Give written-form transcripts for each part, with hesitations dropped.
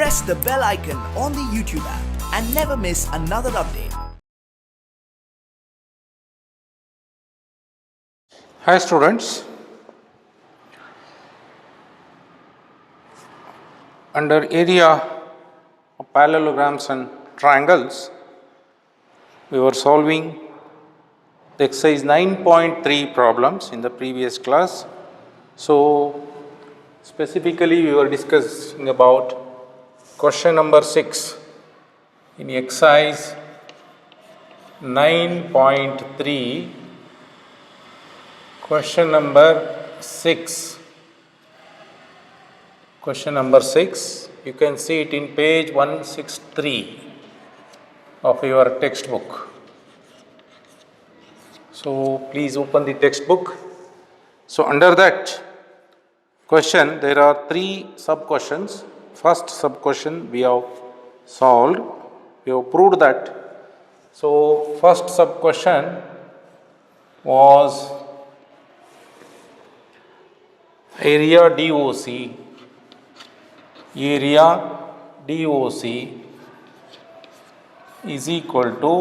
press the bell icon on the YouTube app and never miss another update. Hi students, under area of parallelograms and triangles, we were solving the exercise 9.3 problems in the previous class. So, specifically we were discussing about question number 6 in exercise 9.3, question number 6. Question number 6, you can see it in page 163 of your textbook. So, please open the textbook. So, under that question, there are 3 sub-questions. First sub-question we have solved, we have proved that. So, first sub-question was area DOC is equal to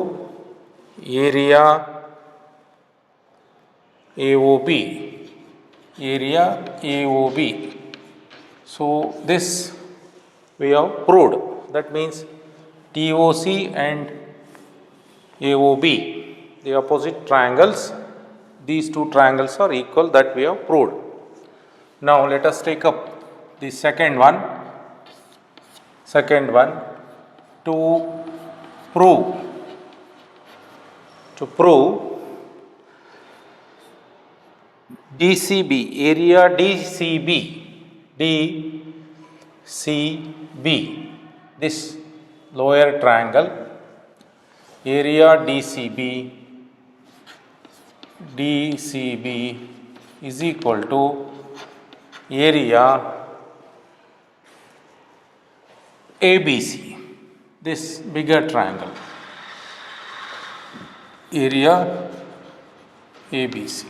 area AOB. So, this we have proved. That means DOC and AOB, the opposite triangles, these two triangles are equal, that we have proved. Now, let us take up the second one to prove DCB, area DCB, this lower triangle, area DCB is equal to area ABC, this bigger triangle, area ABC.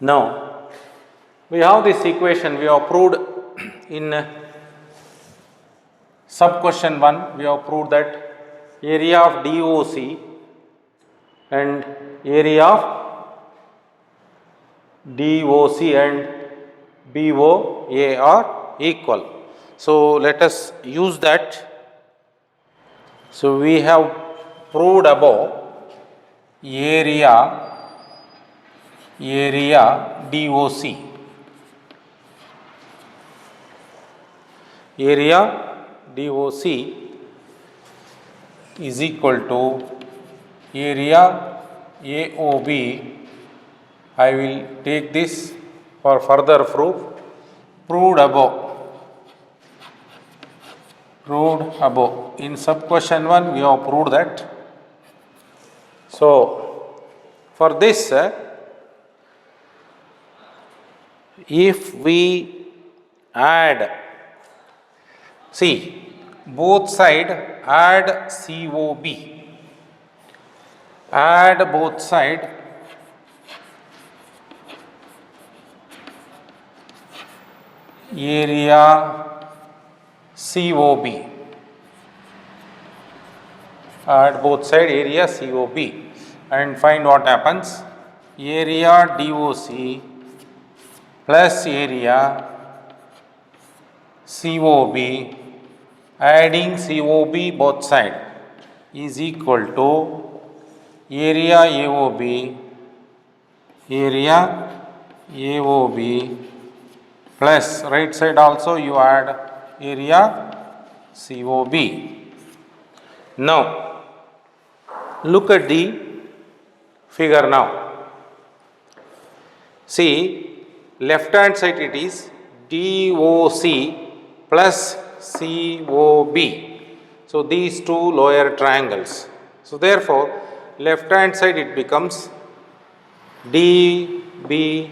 Now, we have this equation we have proved in sub question 1, we have proved that area of DOC and area of BOA are equal. So, let us use that. So, we have proved above area DOC, is equal to area AOB. I will take this for further proof. Proved above. In sub question 1 we have proved that. So, for this, if we add, see, both side add COB, add both side area COB, add both side area COB and find what happens. Area DOC plus area COB, adding COB both side, is equal to area AOB plus right side also you add area COB. Now, look at the figure now. See, left hand side it is DOC plus COB. So these two lower triangles. So therefore, left hand side it becomes DBC.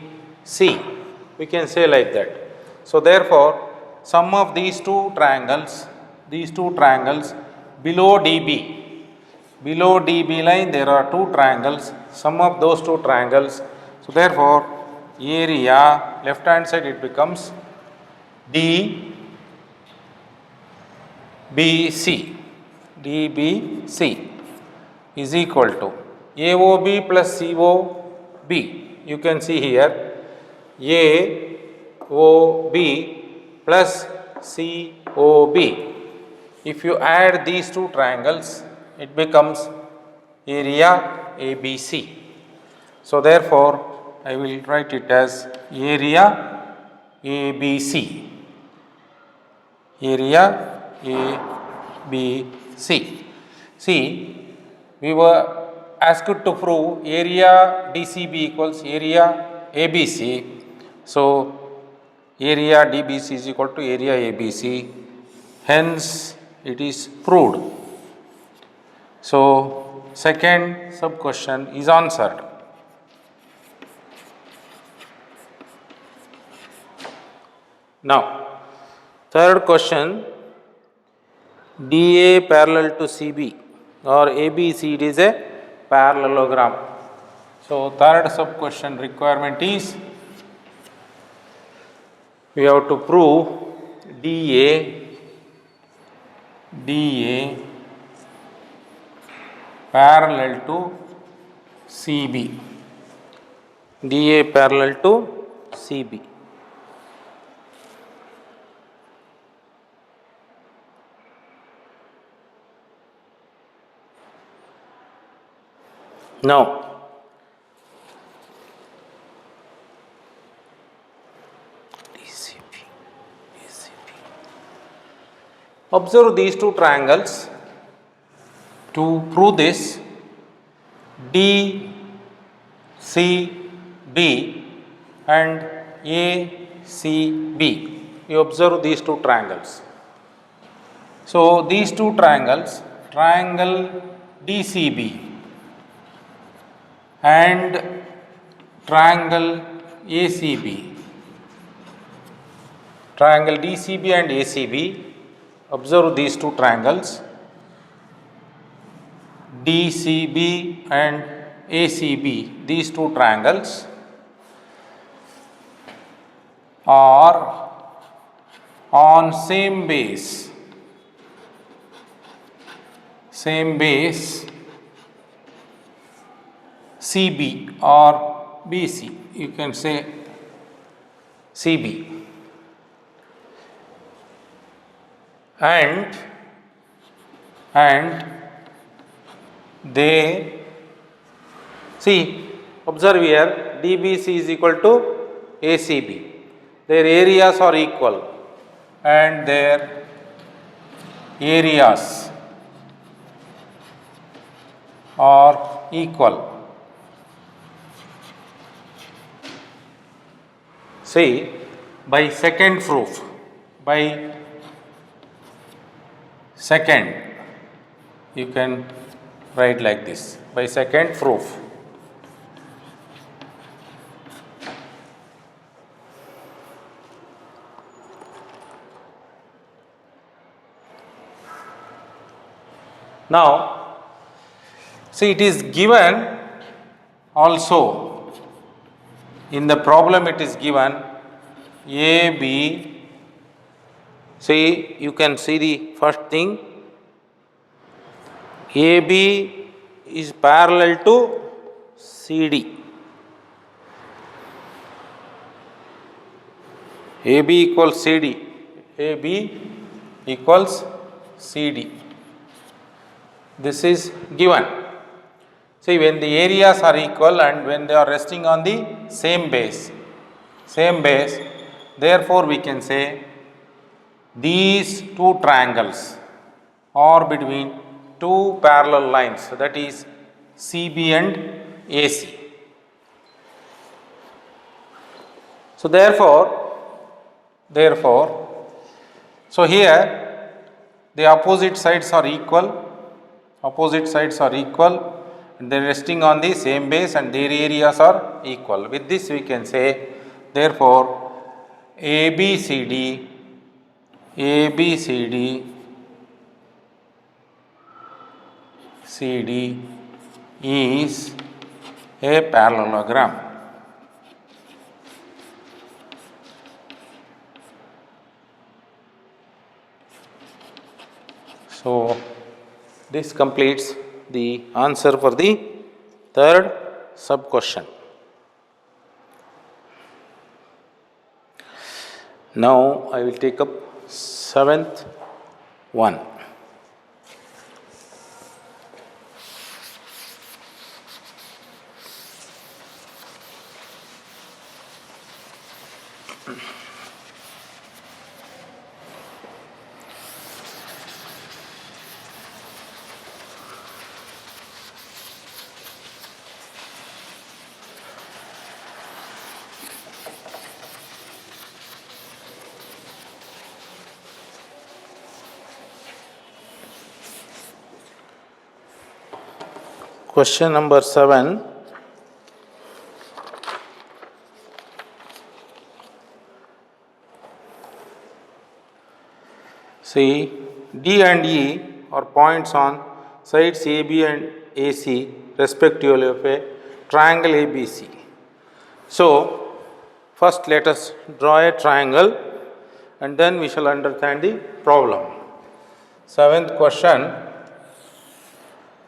We can say like that. So therefore, sum of these two triangles below DB line there are two triangles, sum of those two triangles. So therefore, area left hand side it becomes DBC is equal to AOB plus COB. You can see here AOB plus COB. If you add these two triangles, it becomes area ABC. So therefore, I will write it as area ABC. Area ABC. See, we were asked to prove area DCB equals area ABC. So, area DBC is equal to area ABC. Hence, it is proved. So, second sub question is answered. Now, third question, DA parallel to CB or ABC, it is a parallelogram. So, third sub question requirement is we have to prove DA parallel to CB. DA parallel to CB. Now, observe these two triangles. To prove this, DCB and ACB. You observe these two triangles. So, these two triangles, triangle DCB and triangle ACB. Triangle DCB and ACB, observe these two triangles. DCB and ACB, these two triangles are on same base CB or BC, you can say CB, and they, see, observe here, DBC is equal to ACB, their areas are equal and their areas are equal. See, by second proof, you can write like this, by second proof. Now, see, it is given also in the problem, it is given AB. See, you can see the first thing, AB is parallel to CD. AB equals CD. AB equals CD. This is given. See, when the areas are equal and when they are resting on the same base, therefore we can say these two triangles are between two parallel lines, that is CB and AC. So therefore, so here the opposite sides are equal, and they are resting on the same base and their areas are equal. With this we can say, therefore, ABCD CD is a parallelogram. So, this completes the answer for the third sub question. Now, I will take up seventh one. Question number 7. See, D and E are points on sides AB and AC respectively of a triangle ABC. So, first let us draw a triangle and then we shall understand the problem. Seventh question.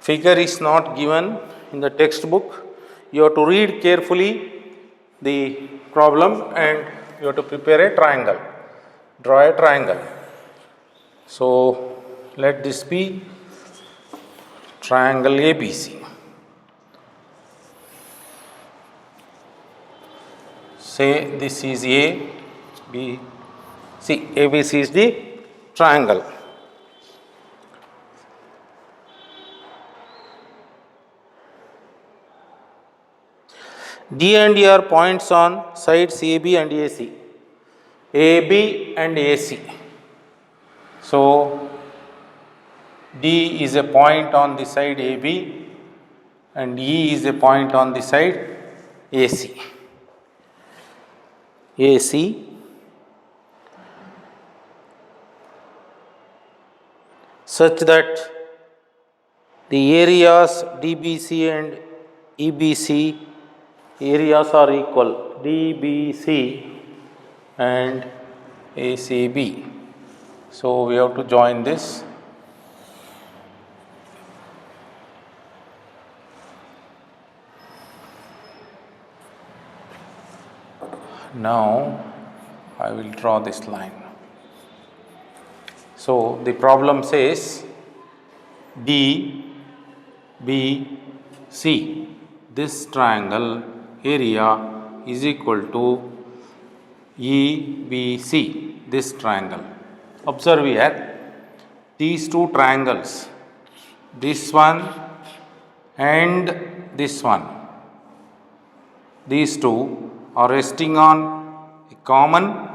Figure is not given in the textbook. You have to read carefully the problem and you have to prepare a triangle, draw a triangle. So, let this be triangle ABC. Say this is A, B, C, ABC is the triangle. D and E are points on sides AB and AC. AB and AC. So, D is a point on the side AB and E is a point on the side AC. Such that the areas DBC and EBC areas are equal, DBC and ACB. So, we have to join this. Now, I will draw this line. So, the problem says D, B, C. This triangle area is equal to EBC, this triangle. Observe here, these two triangles, this one and this one, these two are resting on a common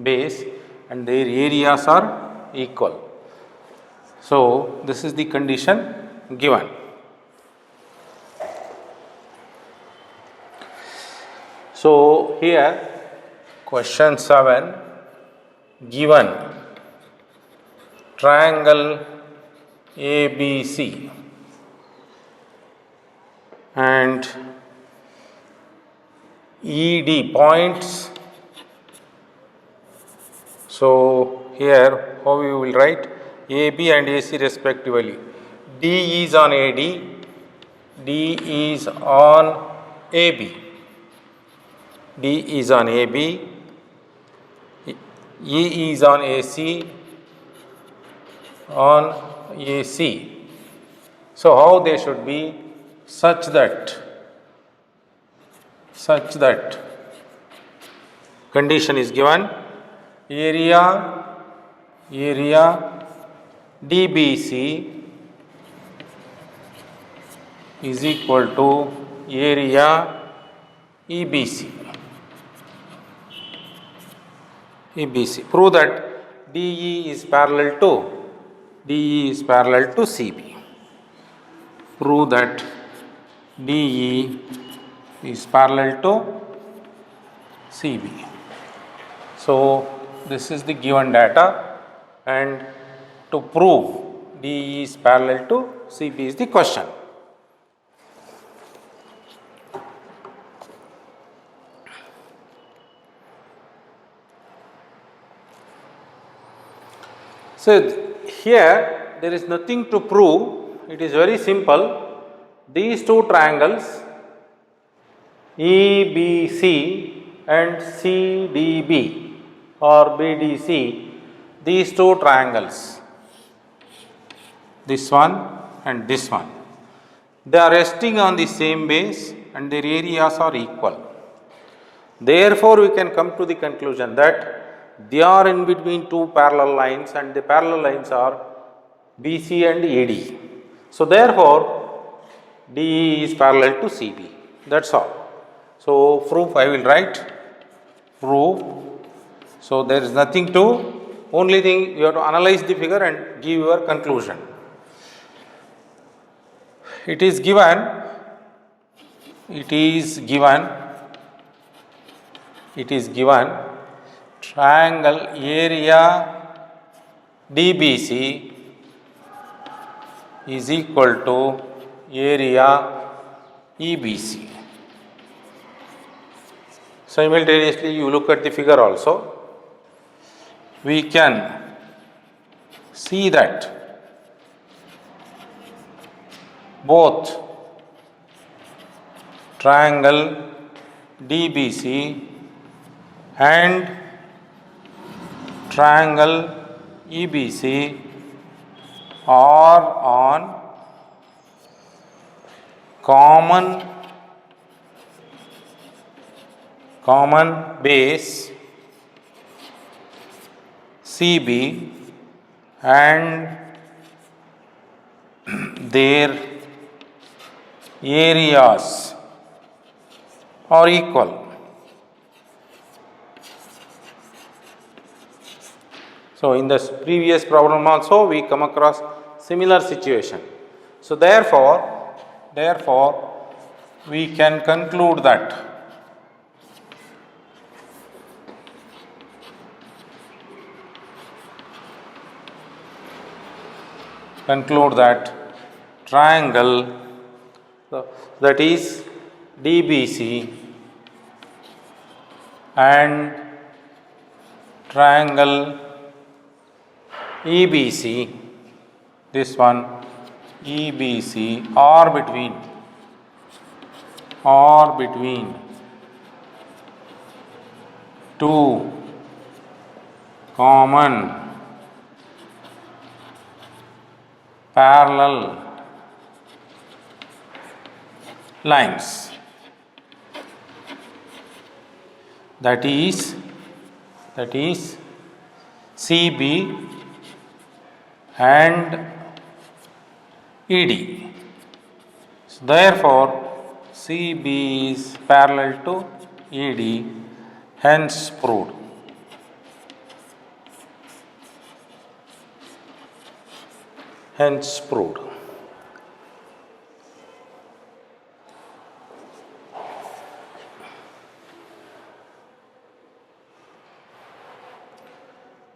base and their areas are equal. So, this is the condition given. So, here question 7, given triangle ABC and ED points. So, here how we will write AB and AC respectively. D is on AD, D is on AB, D is on AB, E is on AC, on AC. So, how they should be? Such that condition is given, area DBC is equal to area EBC. Prove that DE is parallel to DE is parallel to CB. Prove that DE is parallel to CB. So this is the given data, and to prove DE is parallel to CB is the question. So here there is nothing to prove, it is very simple. These two triangles EBC and CDB or BDC, these two triangles, this one and this one, they are resting on the same base and their areas are equal. Therefore, we can come to the conclusion that they are in between two parallel lines and the parallel lines are BC and ED. So therefore, DE is parallel to CB. That's all. So proof I will write, proof. So there is nothing to, only thing you have to analyze the figure and give your conclusion. It is given triangle area DBC is equal to area EBC. Simultaneously, you look at the figure also. We can see that both triangle DBC and triangle EBC are on common base CB and their areas are equal. So in the previous problem also we come across similar situation. So therefore we can conclude that triangle, that is DBC and triangle EBC, this one EBC are between two common parallel lines, that is CB and ED. So therefore, CB is parallel to ED, hence proved.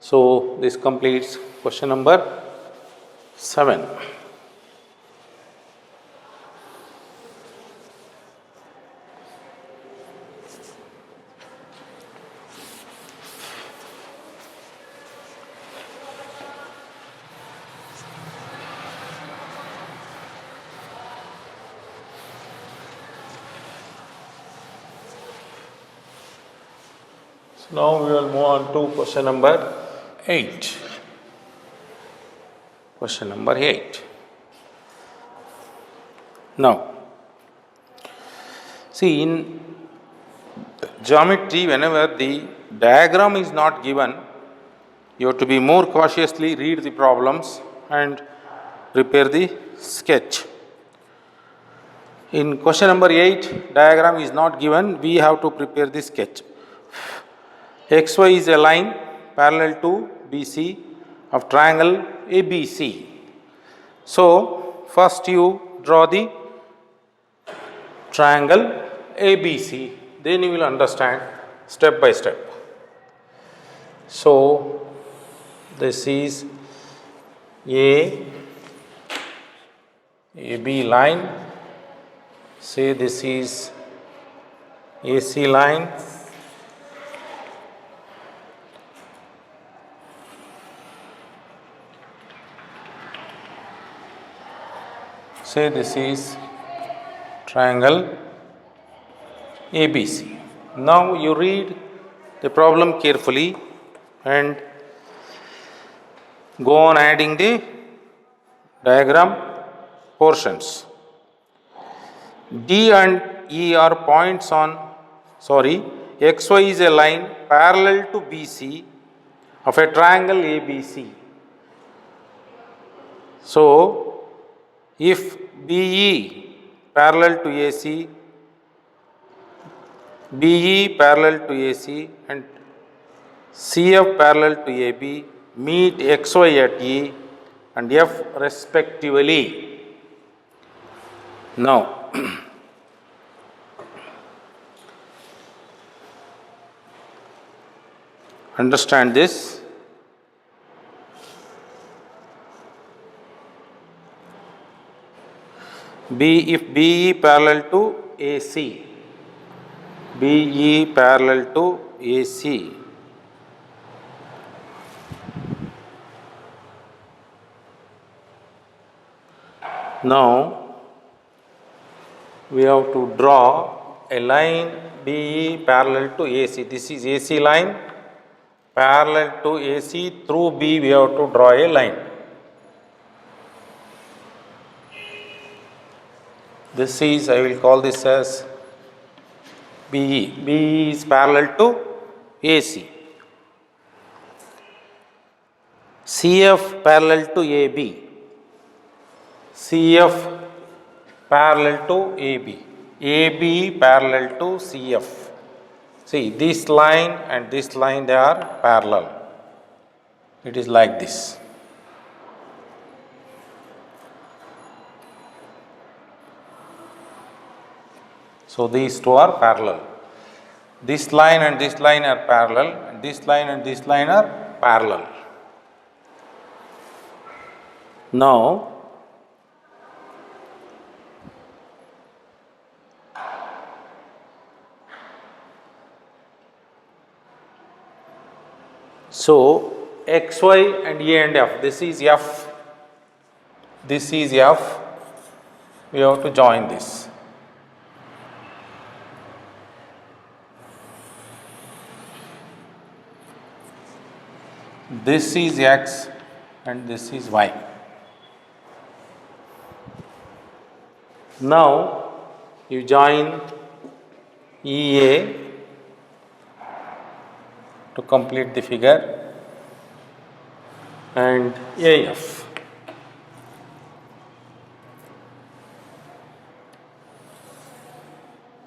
So this completes question number 7. So now we will move on to question number 8. Question number 8. Now, see, in geometry, whenever the diagram is not given, you have to be more cautiously read the problems and prepare the sketch. In question number 8, diagram is not given, we have to prepare the sketch. XY is a line parallel to BC of triangle ABC. So, first you draw the triangle ABC, then you will understand step by step. So, this is AB line, say this is AC line, say this is triangle ABC. Now you read the problem carefully and go on adding the diagram portions. D and E are points on, XY is a line parallel to BC of a triangle ABC. So, if BE parallel to AC, BE parallel to AC and CF parallel to AB meet XY at E and F respectively. Now, understand this. If BE parallel to AC, BE parallel to AC, now we have to draw a line BE parallel to AC. This is AC line parallel to AC, through B we have to draw a line. This is, I will call this as BE. BE is parallel to AC. CF parallel to AB. CF parallel to AB. AB parallel to CF. See, this line and this line, they are parallel. It is like this. So, these two are parallel. This line and this line are parallel, and this line and this line are parallel. Now, so XY and A and F, this is F, this is F, we have to join this. This is X and this is Y. Now you join EA to complete the figure and AF.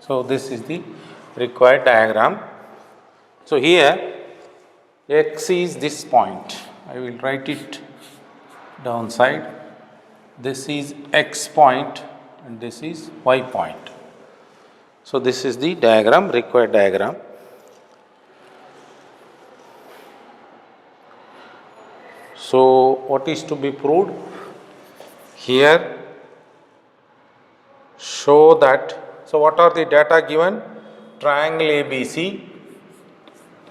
So this is the required diagram. So here X is this point. I will write it downside. This is X point and this is Y point. So this is the diagram, required diagram. So what is to be proved? Here show that, so what are the data given? Triangle ABC,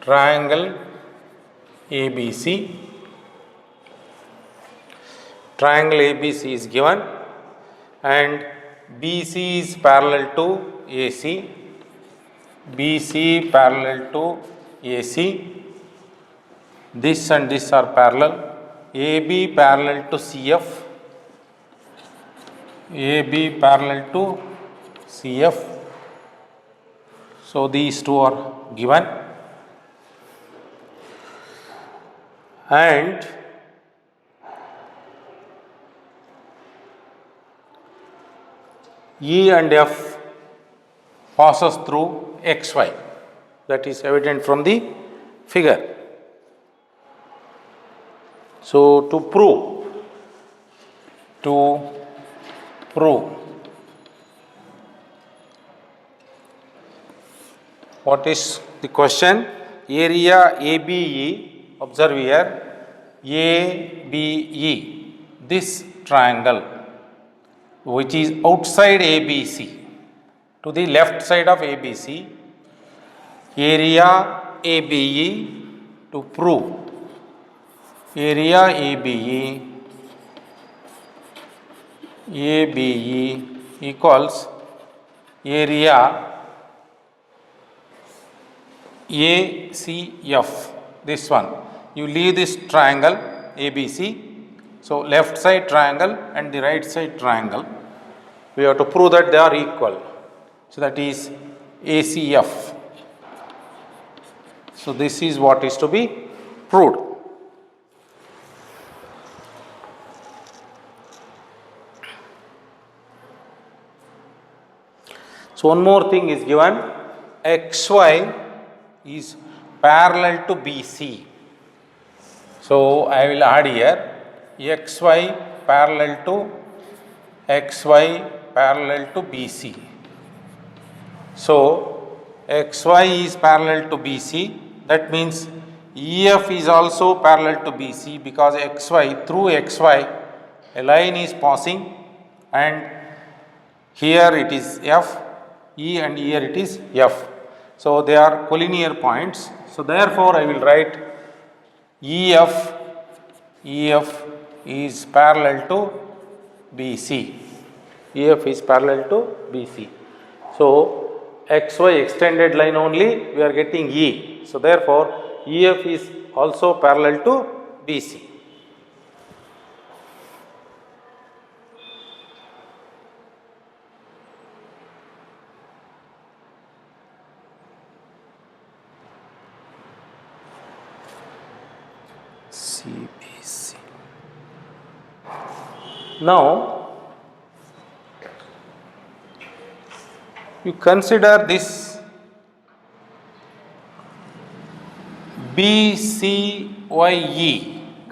triangle ABC, triangle ABC is given and BC is parallel to AC, BC parallel to AC, this and this are parallel, AB parallel to CF, AB parallel to CF. So these two are given and E and F passes through XY, that is evident from the figure. So to prove to prove. What is the question? Area ABE, observe here, ABE, this triangle which is outside ABC, to the left side of ABC, area ABE to prove. Area ABE equals area ACF, this one. You leave this triangle ABC, so left side triangle and the right side triangle, we have to prove that they are equal. So that is ACF. So this is what is to be proved. So one more thing is given, XY is parallel to BC. So I will add here XY parallel to BC. So XY is parallel to BC, that means EF is also parallel to BC, because XY, through XY a line is passing, and here it is F, E, and here it is F. So they are collinear points. So therefore I will write EF is parallel to BC. EF is parallel to BC. So XY extended line only, we are getting E. So therefore EF is also parallel to BC. CBC. Now you consider this BCYE.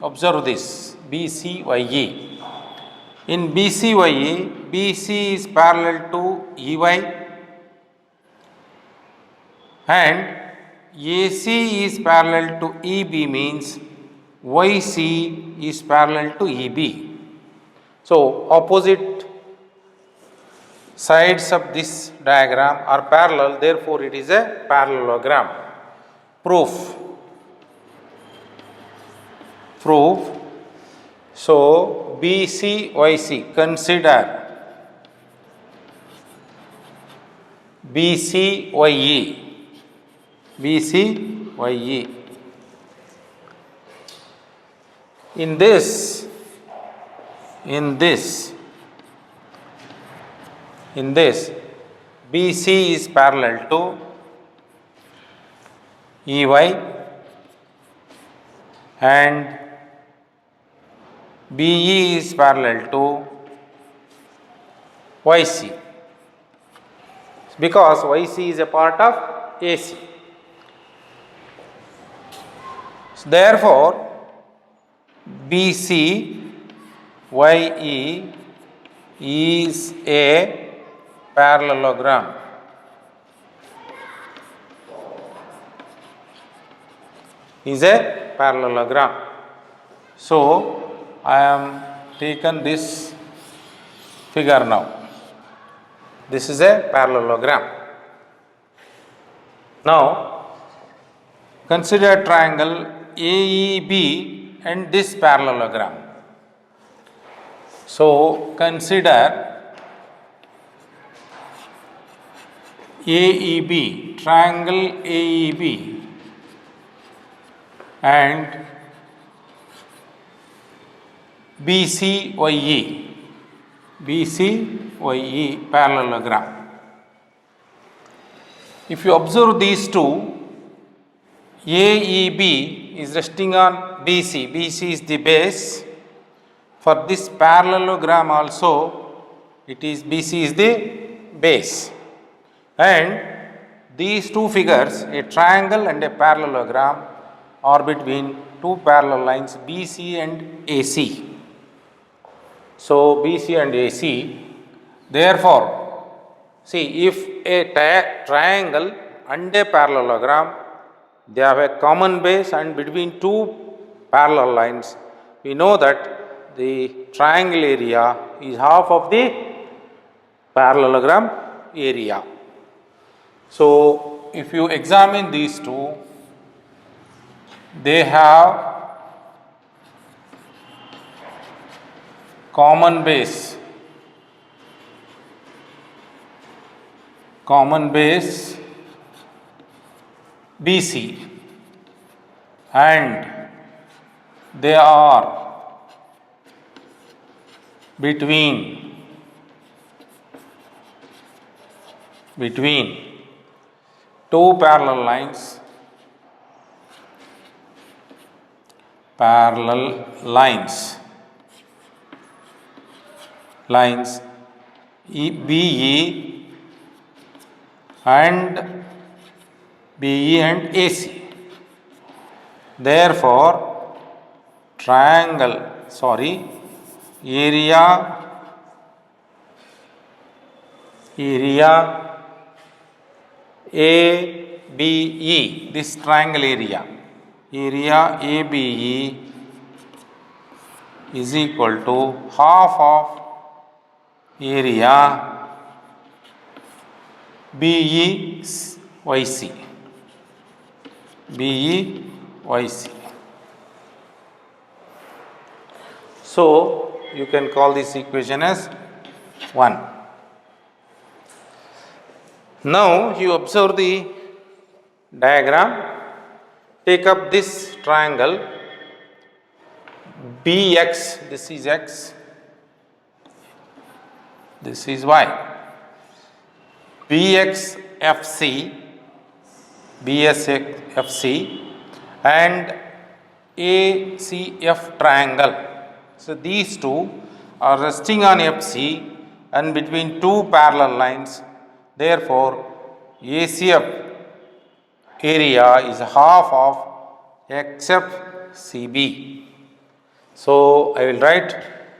Observe this BCYE. In BCYE, BC is parallel to EY and AC is parallel to EB, means YC is parallel to EB. So opposite sides of this diagram are parallel, therefore it is a parallelogram. Proof. So BCYC, consider BCYE. In this BC is parallel to EY and BE is parallel to YC, because YC is a part of AC. So therefore BCYE is a parallelogram. So I am taken this figure now. This is a parallelogram. Now consider triangle AEB and this parallelogram. So consider AEB, triangle AEB and BCYE parallelogram. If you observe these two, AEB is resting on BC. BC is the base. For this parallelogram also, it is BC is the base. And these two figures, a triangle and a parallelogram, are between two parallel lines BC and AC. So BC and AC, therefore, see, if a triangle and a parallelogram, they have a common base and between two parallel lines, we know that the triangle area is half of the parallelogram area. So if you examine these two, they have common base BC, and they are between two parallel lines BE and AC. Therefore, area ABE, this triangle area ABE is equal to half of area BEYC. So you can call this equation as 1. Now you observe the diagram. Take up this triangle BX, this is X, this is Y. BXFC and ACF triangle. So these two are resting on FC and between two parallel lines. Therefore, ACF area is half of XFCB. So I will write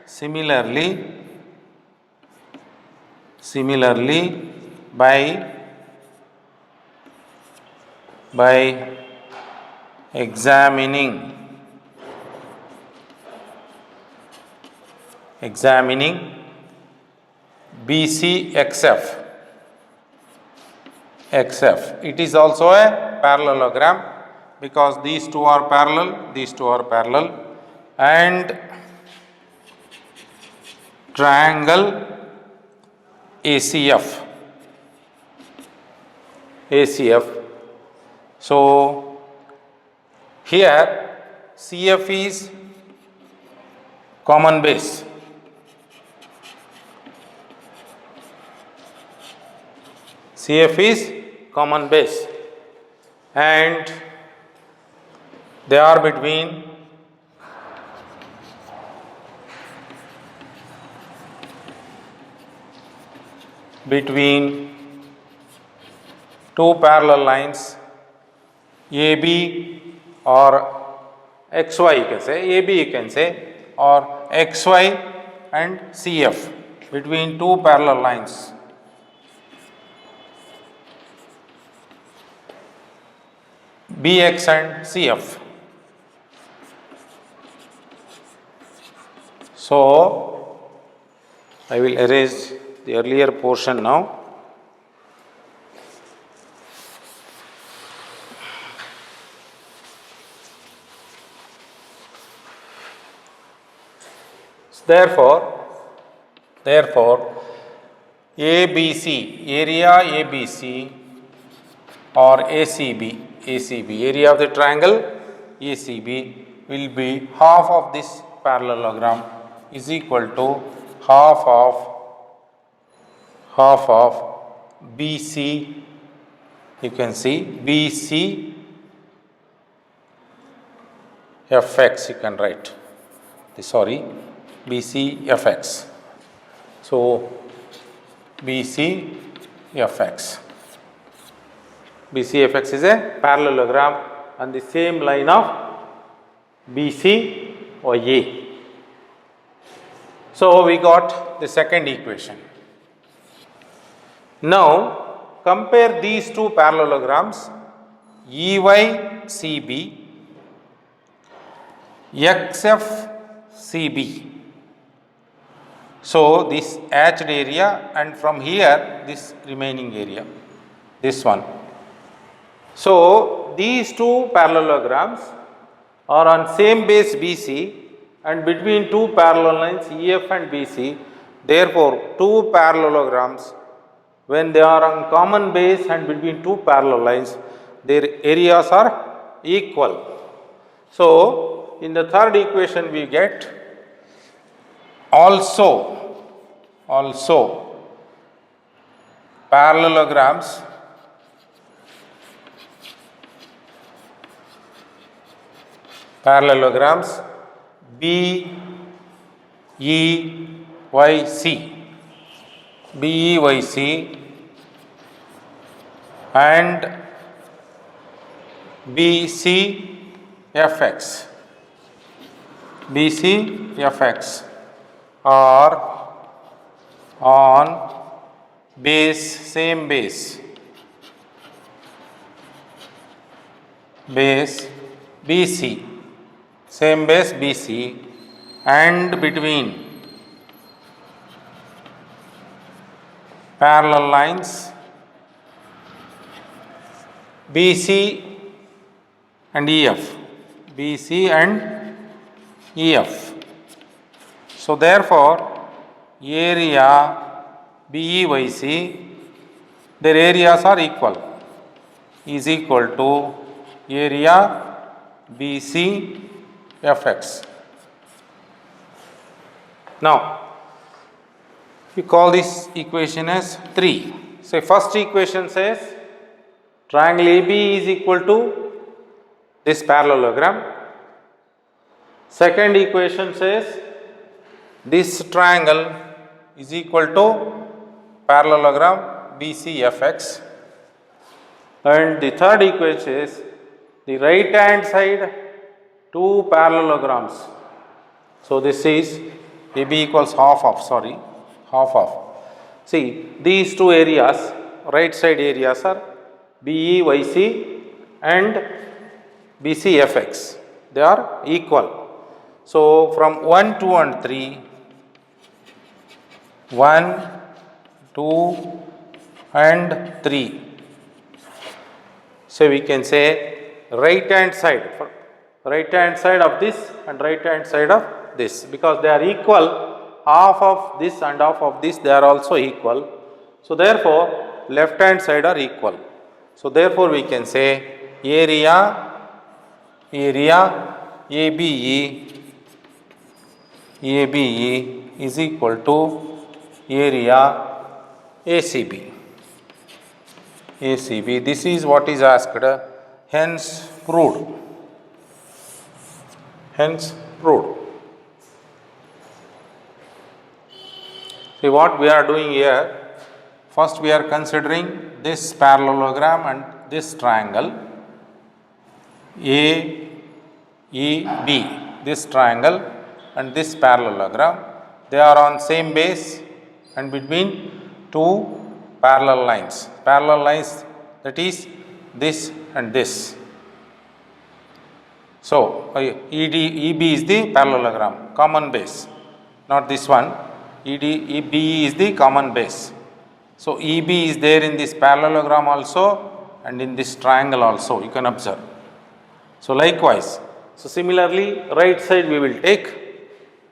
similarly by examining BCXF. It is also a parallelogram because these two are parallel, and triangle ACF. So here CF is common base. And they are between two parallel lines AB or XY, you can say AB, you can say, or XY and CF, between two parallel lines. BX and CF. So I will erase the earlier portion now. Therefore, ABC, area ABC or ACB, area of the triangle ACB will be half of this parallelogram is equal to half of BC, you can see BC FX, you can write, BCFX. So BCFX is a parallelogram on the same line of BCYA. So we got the second equation. Now compare these two parallelograms EYCB, XFCB. So this hatched area and from here this remaining area, this one. So these two parallelograms are on same base BC and between two parallel lines EF and BC. Therefore, two parallelograms, when they are on common base and between two parallel lines, their areas are equal. So in the third equation we get also parallelograms BEYC and BCFX are on same base BC, same base BC and between parallel lines BC and EF, So therefore, area BEYC, their areas are equal, is equal to area BCFX. Now, we call this equation as 3. So, first equation says triangle AB is equal to this parallelogram. Second equation says this triangle is equal to parallelogram BCFX. And the third equation is the right hand side two parallelograms. So, this is AB equals half of. See, these two areas, right side areas are BEYC and BCFX. They are equal. So, from 1, 2 and 3, 1, 2 and 3. So, we can say right hand side of this and right hand side of this, because they are equal. Half of this and half of this, they are also equal. So, therefore, left hand side are equal. So, therefore, we can say area ABE is equal to area ACB. This is what is asked, hence proved. See what we are doing here. First we are considering this parallelogram and this triangle AEB, this triangle and this parallelogram. They are on same base and between two parallel lines. That is this and this. So, EB is the parallelogram, common base, not this one. EB is the common base. So, EB is there in this parallelogram also and in this triangle also, you can observe. So, likewise, so similarly, right side we will take,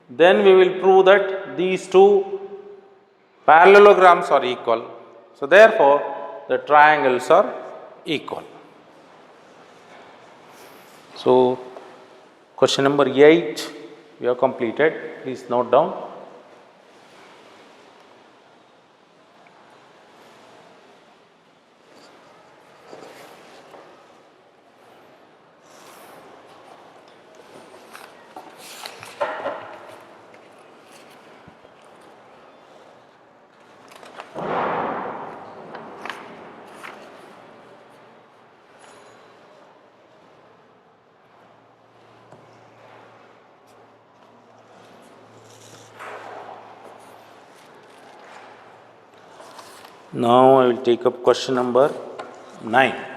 then we will prove that these two parallelograms are equal. So, therefore, the triangles are equal. So, question number 8 we have completed. Please note down. Now I will take up question number 9.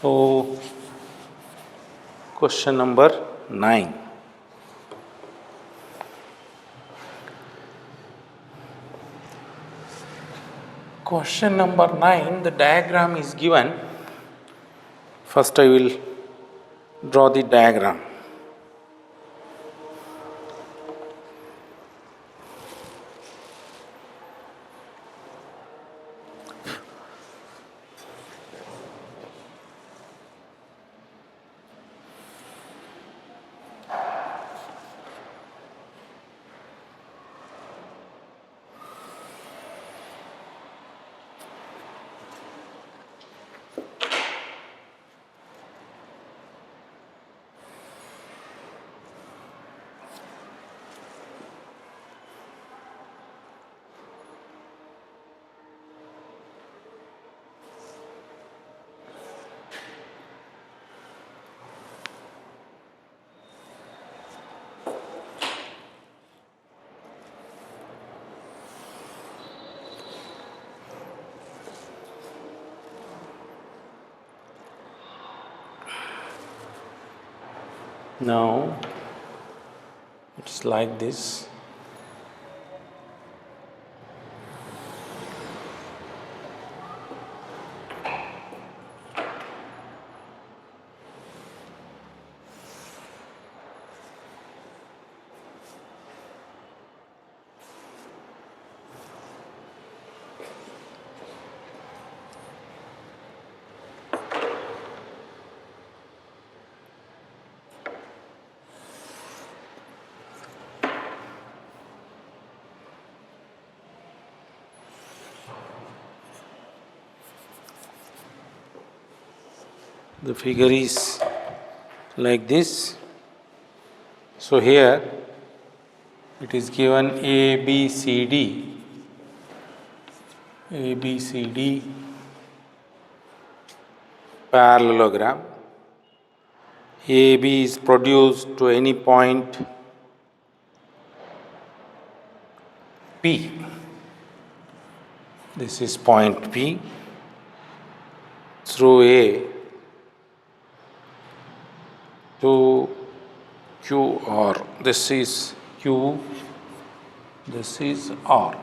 So, question number 9. Question number 9, the diagram is given. First I will draw the diagram. Now it's like this. The figure is like this. So here it is given ABCD parallelogram. AB is produced to any point P. This is point P through A to QR. This is Q, this is R.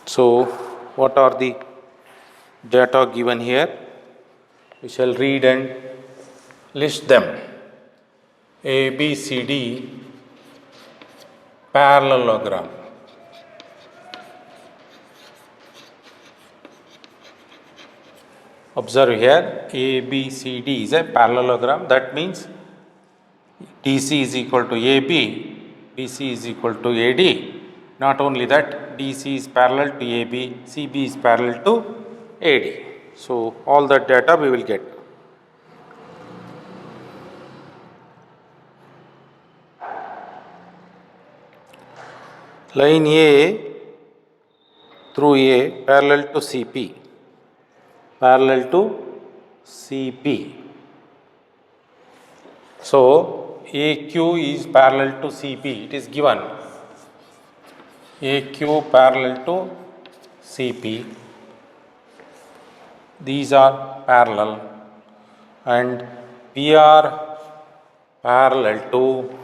So, what are the data given here? We shall read and list them. ABCD parallelogram. Observe here, ABCD is a parallelogram. That means DC is equal to AB, BC is equal to AD. Not only that, DC is parallel to AB, CB is parallel to AD. So, all that data we will get. Line A through A parallel to CP. Parallel to CP. So, AQ is parallel to CP. It is given. AQ parallel to CP. These are parallel, and PR parallel to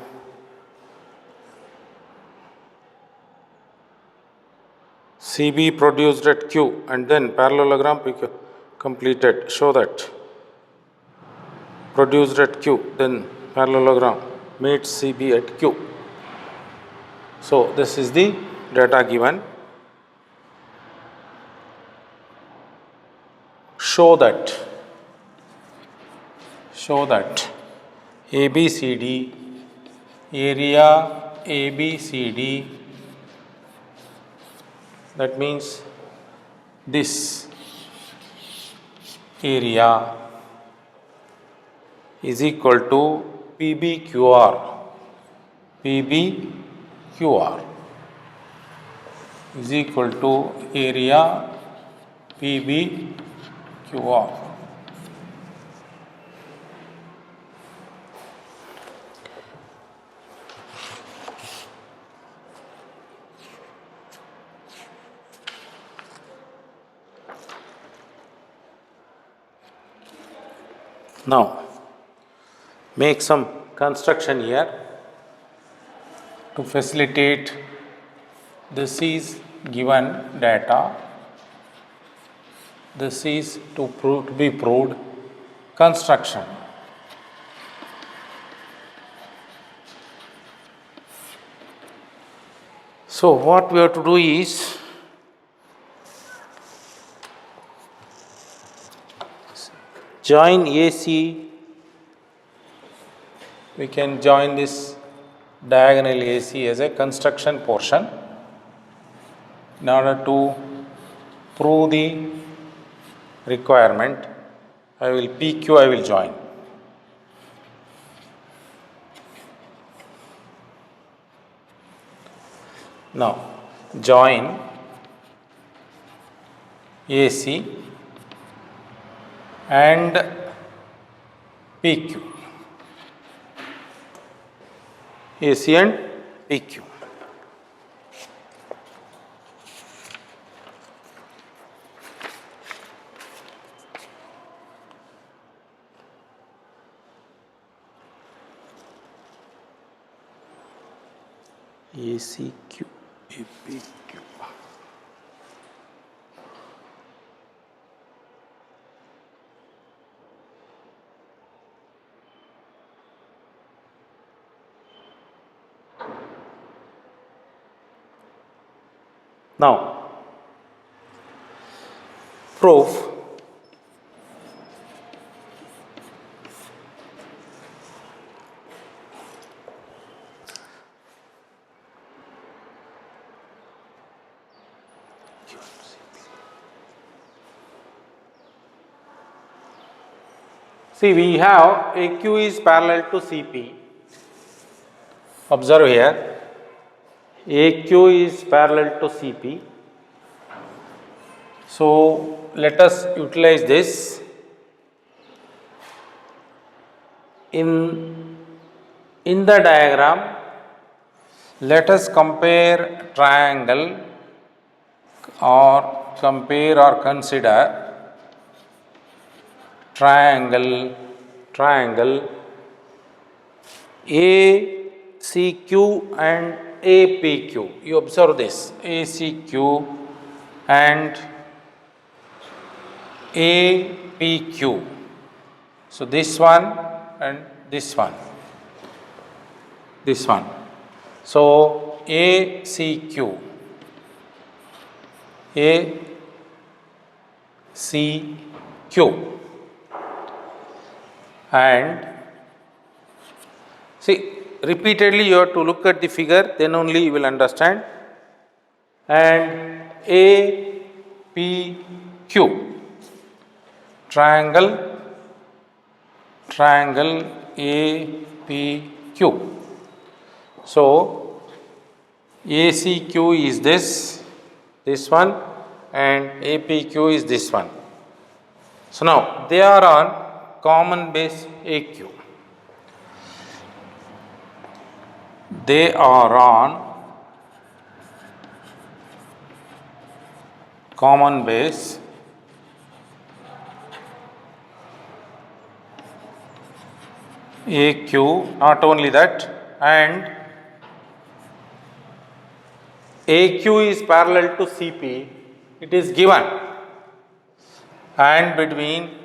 CB produced at Q, and then parallelogram completed. Show that produced at Q, then parallelogram meets CB at Q. So this is the data given. Show that ABCD, area ABCD, that means this area is equal to PBQR. PBQR is equal to area PBQR. Now, make some construction here to facilitate. This is given data. This is to be proved. Construction. So what we have to do is join AC. We can join this diagonal AC as a construction portion in order to prove the requirement. I will join. Now join AC and PQ. AC and PQ. ACQ, APQ. Now, proof. See, we have AQ is parallel to CP. Observe here, AQ is parallel to CP. So let us utilize this. In the diagram, let us compare triangle or consider triangle ACQ and APQ. You observe this, ACQ and APQ. So this one and this one. So ACQ and see, repeatedly you have to look at the figure, then only you will understand. And APQ, triangle APQ. So ACQ is this one, and APQ is this one. So now they are on common base AQ. They are on common base AQ. Not only that, and AQ is parallel to CP. It is given, and between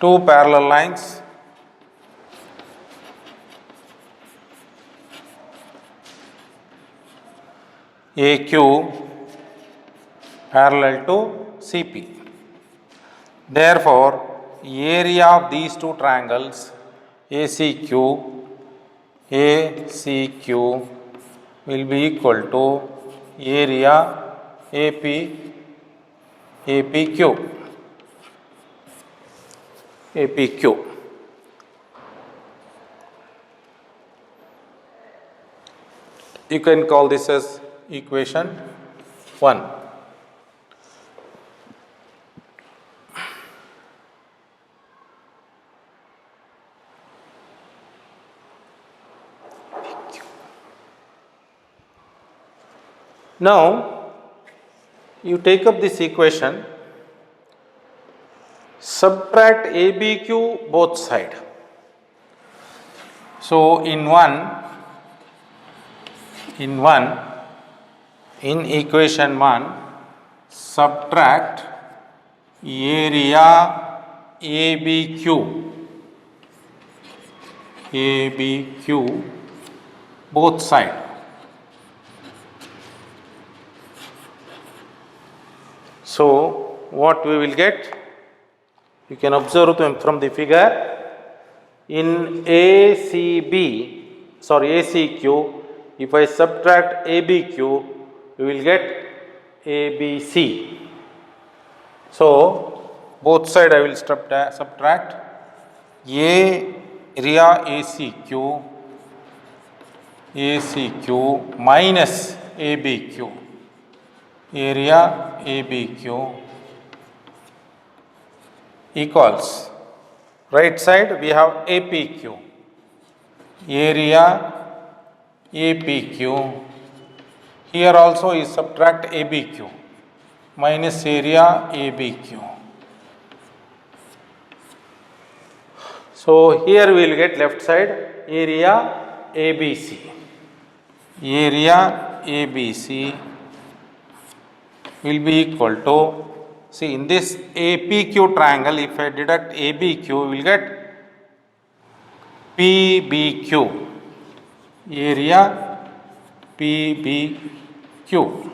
two parallel lines AQ parallel to CP. Therefore, area of these two triangles ACQ will be equal to area APQ. You can call this as equation 1. Now, you take up this equation, subtract ABQ both sides. So, in equation 1, subtract area ABQ both sides. So, what we will get? You can observe from the figure. In ACQ, if I subtract ABQ, we will get ABC. So, both sides I will subtract area ACQ minus ABQ. Area ABQ equals, right side we have APQ, area APQ, here also is subtract ABQ minus area ABQ. So, here we will get left side area ABC. Area ABC will be equal to, see in this APQ triangle, if I deduct ABQ, we will get PBQ, area PBQ.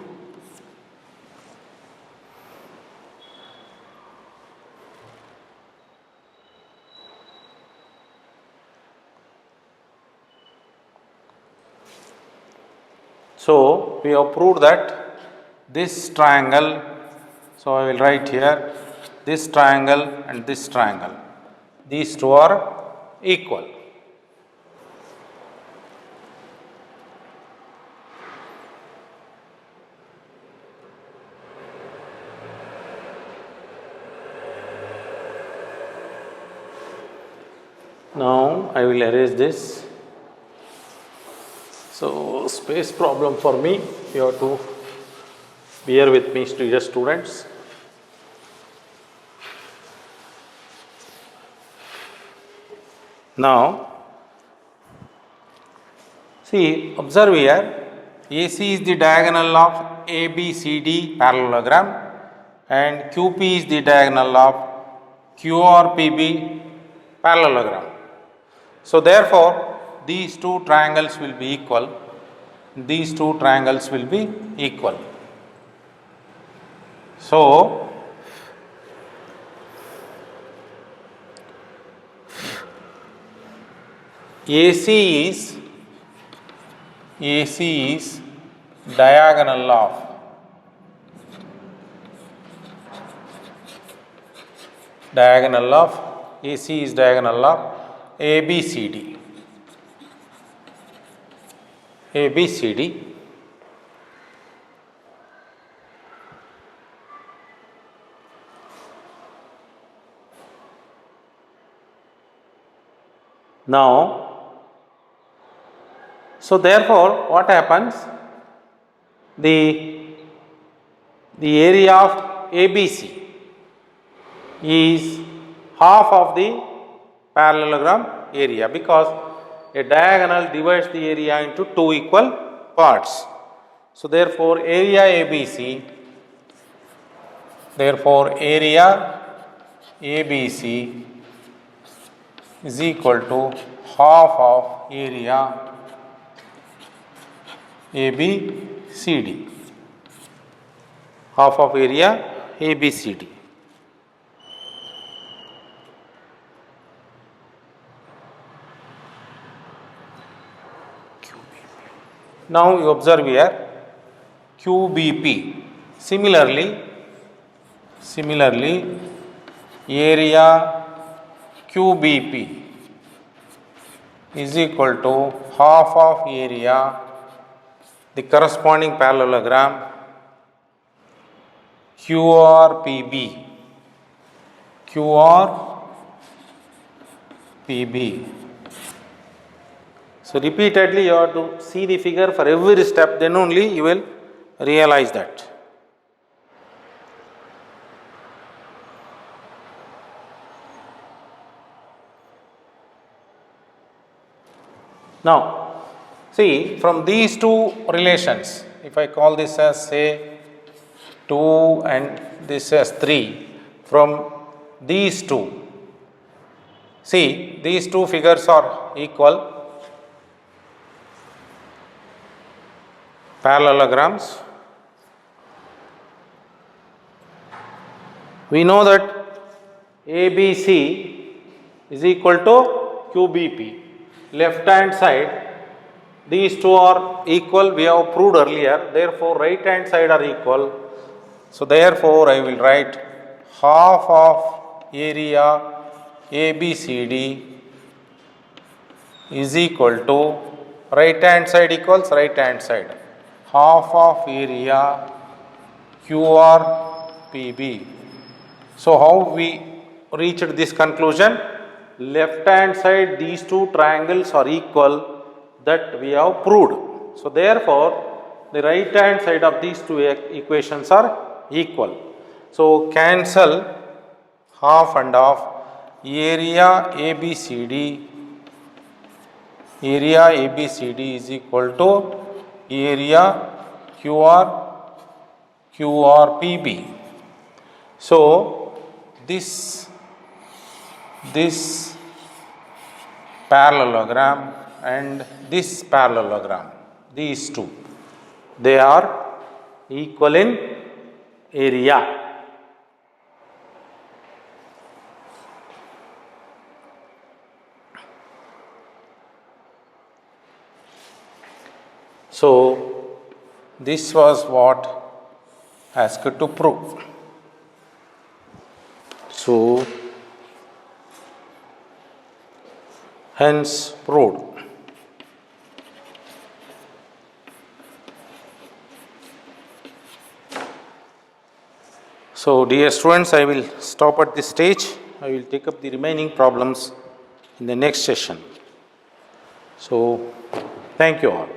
So, we have proved that this triangle, so I will write here this triangle and this triangle, these two are equal. Now I will erase this. So, space problem for me, you have to bear with me, dear students. Now, see, observe here, AC is the diagonal of ABCD parallelogram and QP is the diagonal of QRPB parallelogram. So, therefore, these two triangles will be equal. These two triangles will be equal. So, AC is diagonal of AC is diagonal of ABCD. Now, so therefore, what happens? The area of ABC is half of the parallelogram area, because a diagonal divides the area into two equal parts. So, therefore, area ABC is equal to half of area ABCD. Half of area ABCD. Now you observe here QBP. Similarly, area QBP is equal to half of area, the corresponding parallelogram QRPB. So repeatedly you have to see the figure for every step, then only you will realize that. Now, see from these two relations, if I call this as say 2 and this as 3, from these two, see these two figures are equal, parallelograms. We know that ABC is equal to QBP. Left hand side, these two are equal, we have proved earlier, therefore right hand side are equal. So therefore I will write half of area ABCD is equal to, right hand side equals right hand side, half of area QRPB. So how we reached this conclusion? Left hand side these two triangles are equal, that we have proved. So therefore the right hand side of these two equations are equal. So cancel half and half. Area ABCD is equal to area QRPB. So this parallelogram and this parallelogram, these two, they are equal in area. So this was what asked to prove. So hence proved. So dear students, I will stop at this stage. I will take up the remaining problems in the next session. So thank you all.